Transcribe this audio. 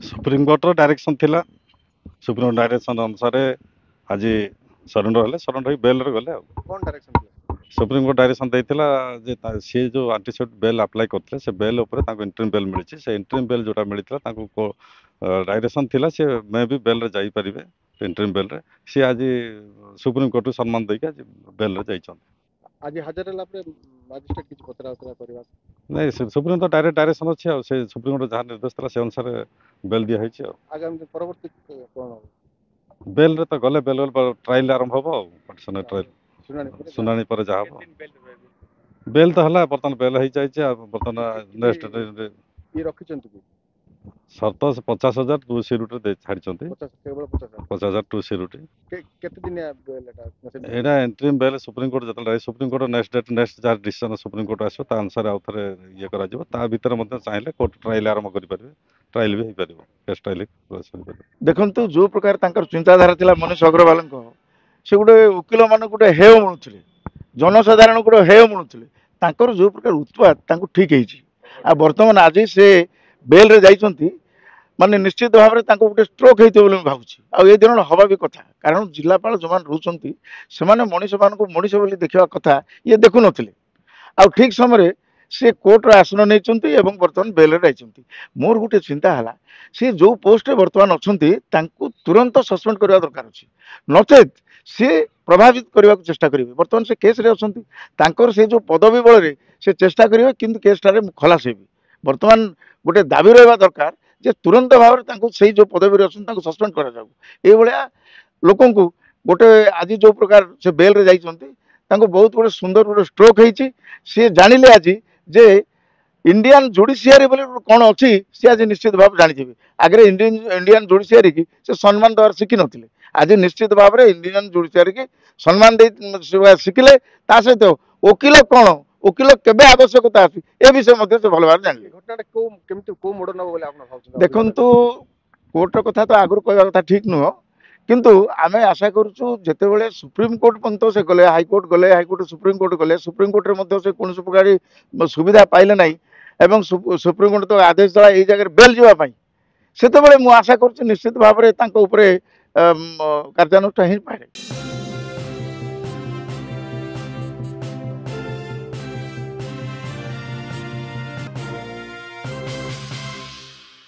ସୁପ୍ରିମକୋର୍ଟର ଡାଇରେକ୍ସନ ଥିଲା। Supreme direction ଅନୁସାରେ ଆଜି ସରେଣ୍ଡର ହେଲେ, ସରେଣ୍ଡର ହେଇ ବେଲରେ ଗଲେ ଆଉ। कौन डायरेक्शन दिया ସୁପ୍ରିମକୋର୍ଟ ଡାଇରେକ୍ସନ ଦେଇଥିଲା ଯେ ସିଏ ଯେଉଁ ଆଣ୍ଟିସିପେଟ ବେଲ୍ ଆପ୍ଲାଏ କରିଥିଲେ ସେ ବେଲ୍ ଉପରେ ତାଙ୍କୁ ଇଣ୍ଟରିମ୍ ବେଲ୍ ମିଳିଛି। ସେ ଇଣ୍ଟରିମ୍ ବେଲ୍ ଯେଉଁଟା ମିଳିଥିଲା ତାଙ୍କୁ ଡାଇରେକ୍ସନ ଥିଲା ସେ ମେ ବି ବେଲ୍ରେ ଯାଇପାରିବେ ଇଣ୍ଟରିମ୍ ବେଲ୍ରେ। ସିଏ ଆଜି ସୁପ୍ରିମକୋର୍ଟକୁ ସମ୍ମାନ ଦେଇକି ଆଜି ବେଲ୍ରେ ଯାଇଛନ୍ତି। आज हाजर ହେଲା ପରେ ମାଜିଷ୍ଟ୍ରେଟ କିଛି ପଚରା ଉଚରା କରିବା ନାଇଁ ସୁପ୍ରିମ ତ ଡାଇରେକ୍ଟ ଡାଇରେକ୍ସନ ଅଛି ଆଉ ସେ ସୁପ୍ରିମକୋର୍ଟ ଯାହା ନିର୍ଦ୍ଦେଶ ଥିଲା ସେ ଅନୁସାରେ ବେଲ୍ ଦିଆହେଇଛି ଆଉ। ଆଗାମୀ ପରବର୍ତ୍ତୀ କଣ ହବ ବେଲ୍ରେ ତ ଗଲେ ବେଲ୍ ଟ୍ରାଏଲ ଆରମ୍ଭ ହେବ ଆଉ ପିଟିସନ ଟ୍ରାଏଲ ଶୁଣାଣି ପରେ ଶୁଣାଣି ପରେ ଯାହା ହେବ। ବେଲ୍ ତ ହେଲା ବର୍ତ୍ତମାନ ବେଲ୍ ହେଇଯାଇଛି ଆଉ ବର୍ତ୍ତମାନ ନେକ୍ସଟ ଇଏ ରଖିଛନ୍ତି କି ସର୍ତ୍ତ 50,000 ଟୁ ସିରୁଟି ଛାଡ଼ିଛନ୍ତି। 50 କେବଳ 50 50,000 ଟୁ ସିରୁଟି। କେତେ ଦିନିଆ ବେଲ୍ ଏଟା ଏଇଟା ଇଣ୍ଟରିମ୍ ବେଲ୍ ସୁପ୍ରିମକୋର୍ଟ ଯେତେବେଳେ ସୁପ୍ରିମକୋର୍ଟ ନେକ୍ସଟ ଯାହା ଡିସିସନ ସୁପ୍ରିମକୋର୍ଟ ଆସିବ ତା ଅନୁସାରେ ଆଉ ଥରେ ଇଏ କରାଯିବ। ତା ଭିତରେ ମଧ୍ୟ ଚାହିଁଲେ କୋର୍ଟ ଟ୍ରାଏଲ ଆରମ୍ଭ କରିପାରିବେ। ଟ୍ରାଏଲ ବି ହେଇପାରିବ କେସ୍ ଟ୍ରାଏଲ ହେଇପାରିବ। ଦେଖନ୍ତୁ ଯେଉଁ ପ୍ରକାର ତାଙ୍କର ଚିନ୍ତାଧାରା ଥିଲା ମନୀଷ ଅଗ୍ରୱାଲଙ୍କ, ସେ ଗୋଟେ ଓକିଲ ମାନଙ୍କୁ ଗୋଟେ ହେୟ ମିଳୁଥିଲେ, ଜନସାଧାରଣଙ୍କୁ ଗୋଟେ ହେୟ ମିଳୁଥିଲେ। ତାଙ୍କର ଯେଉଁ ପ୍ରକାର ଉତ୍ପାତ ତାଙ୍କୁ ଠିକ୍ ହେଇଛି। ଆଉ ବର୍ତ୍ତମାନ ଆଜି ସେ ବେଲ୍ରେ ଯାଇଛନ୍ତି ମାନେ ନିଶ୍ଚିତ ଭାବରେ ତାଙ୍କୁ ଗୋଟେ ଷ୍ଟ୍ରୋକ୍ ହେଇଥିବ ବୋଲି ମୁଁ ଭାବୁଛି। ଆଉ ଏ ଦିନ ହବା ବି କଥା, କାରଣ ଜିଲ୍ଲାପାଳ ଯେଉଁମାନେ ରହୁଛନ୍ତି ସେମାନେ ମଣିଷମାନଙ୍କୁ ମଣିଷ ବୋଲି ଦେଖିବା କଥା ଇଏ ଦେଖୁନଥିଲେ। ଆଉ ଠିକ୍ ସମୟରେ ସେ କୋର୍ଟର ଆସନ ନେଇଛନ୍ତି ଏବଂ ବର୍ତ୍ତମାନ ବେଲ୍ରେ ଯାଇଛନ୍ତି। ମୋର ଗୋଟେ ଚିନ୍ତା ହେଲା ସେ ଯେଉଁ ପୋଷ୍ଟରେ ବର୍ତ୍ତମାନ ଅଛନ୍ତି ତାଙ୍କୁ ତୁରନ୍ତ ସସ୍ପେଣ୍ଡ କରିବା ଦରକାର ଅଛି, ନଚେତ୍ ସେ ପ୍ରଭାବିତ କରିବାକୁ ଚେଷ୍ଟା କରିବେ। ବର୍ତ୍ତମାନ ସେ କେସ୍ରେ ଅଛନ୍ତି, ତାଙ୍କର ସେ ଯେଉଁ ପଦବୀ ବଳରେ ସେ ଚେଷ୍ଟା କରିବେ କିନ୍ତୁ କେସ୍ଟାରେ ଖଲାସ ହେବେ। ବର୍ତ୍ତମାନ ଗୋଟେ ଦାବି ରହିବା ଦରକାର ଯେ ତୁରନ୍ତ ଭାବରେ ତାଙ୍କୁ ସେଇ ଯେଉଁ ପଦବୀରେ ଅଛନ୍ତି ତାଙ୍କୁ ସସ୍ପେଣ୍ଡ କରାଯାଉ। ଏଇଭଳିଆ ଲୋକଙ୍କୁ ଗୋଟେ ଆଜି ଯେଉଁ ପ୍ରକାର ସେ ବେଲ୍ରେ ଯାଇଛନ୍ତି ତାଙ୍କୁ ବହୁତ ଗୋଟେ ସୁନ୍ଦର ଗୋଟେ ଷ୍ଟ୍ରୋକ୍ ହେଇଛି। ସିଏ ଜାଣିଲେ ଆଜି ଯେ इंडियन जुडिशियरी बोली कौन अच्छी सी आज निश्चित भाव जानिथिबे। आगे इंडियन जुडिशियरी की से सम्मान देवार शिखि नथिले, आज निश्चित भाव में इंडियन जुडिशियरी की सम्मान दे शिखिले। ता सहित वकिल कौन वकिल केबे आवश्यकता आसी ए विषय मध्य से भल भाव जानिले। घटनाटा को केमति को मोड़ नबो बोले आपण भावछन देखंतु कोर्टर कथा तो आगु कहवा कथा ठीक नुह, किंतु आमे आशा करूछु जेतेबेले सुप्रीम कोर्ट पर्यंत से गले, हाईकोर्ट गले, हाईकोर्ट सुप्रीम कोर्ट गले, सुप्रीम कोर्ट रे मध्य से कोनोसी प्रकार सुविधा पाइले नाही एवं सुप्रीम कोर्ट तो आदेश देला एई जगह बेल जीवा पाई, सेतेबेले मु आशा करूछु निश्चित भाव में तांको उपरे कार्यानुष्ठान ही पाए।